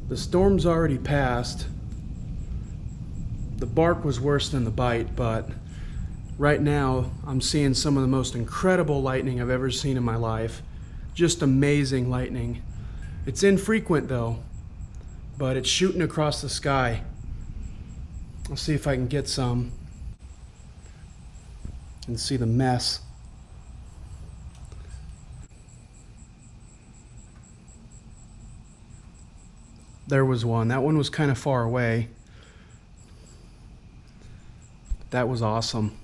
The storm's already passed. The bark was worse than the bite, but right now I'm seeing some of the most incredible lightning I've ever seen in my life. Just amazing lightning. It's infrequent though, but it's shooting across the sky. I'll see if I can get some and see the mess. There was one. That one was kind of far away. That was awesome.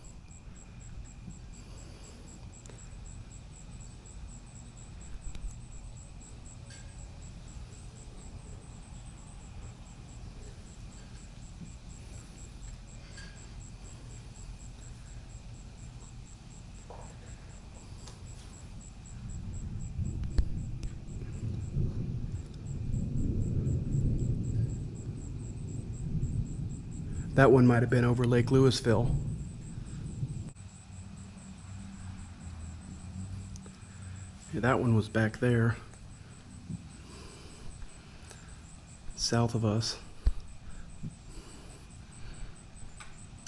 That one might have been over Lake Louisville. Yeah, that one was back there, south of us.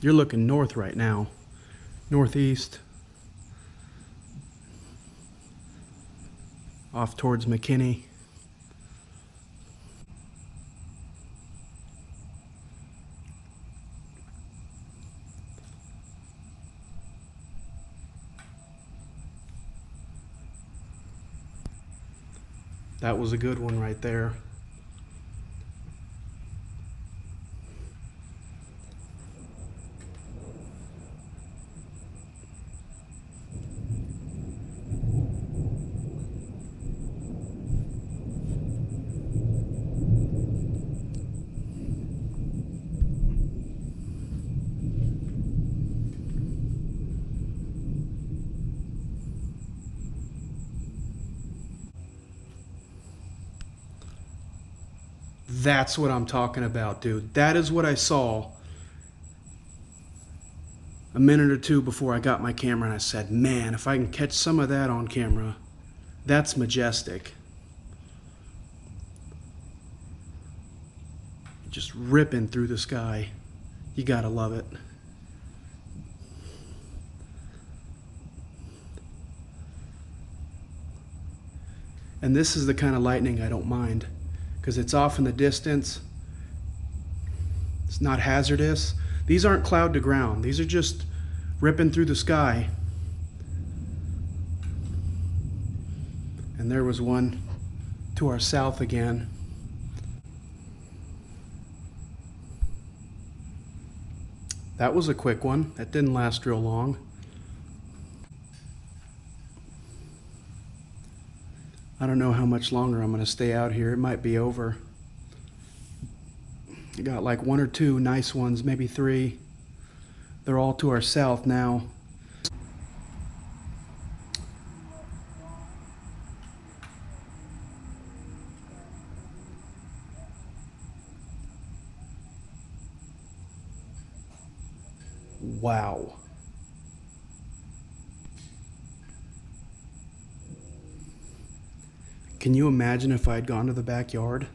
You're looking north right now, northeast, off towards McKinney. That was a good one right there. That's what I'm talking about, dude. That is what I saw a minute or two before I got my camera, and I said, man, if I can catch some of that on camera, that's majestic. Just ripping through the sky. You gotta love it. And this is the kind of lightning I don't mind, because it's off in the distance. It's not hazardous. These aren't cloud to ground. These are just ripping through the sky. And there was one to our south again. That was a quick one. That didn't last real long. I don't know how much longer I'm going to stay out here. It might be over. I got like one or two nice ones, maybe three. They're all to our south now. Wow. Can you imagine if I had gone to the backyard?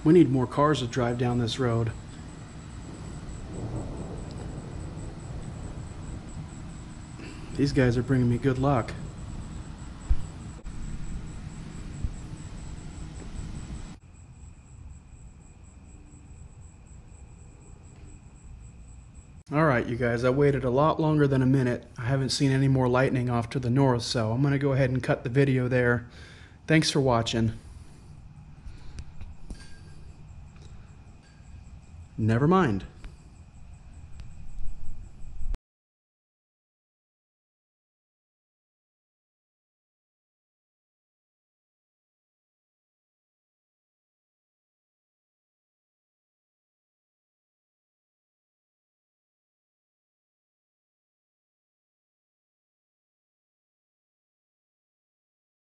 We need more cars to drive down this road. These guys are bringing me good luck. Alright, you guys, I waited a lot longer than a minute. I haven't seen any more lightning off to the north, so I'm going to go ahead and cut the video there. Thanks for watching. Never mind.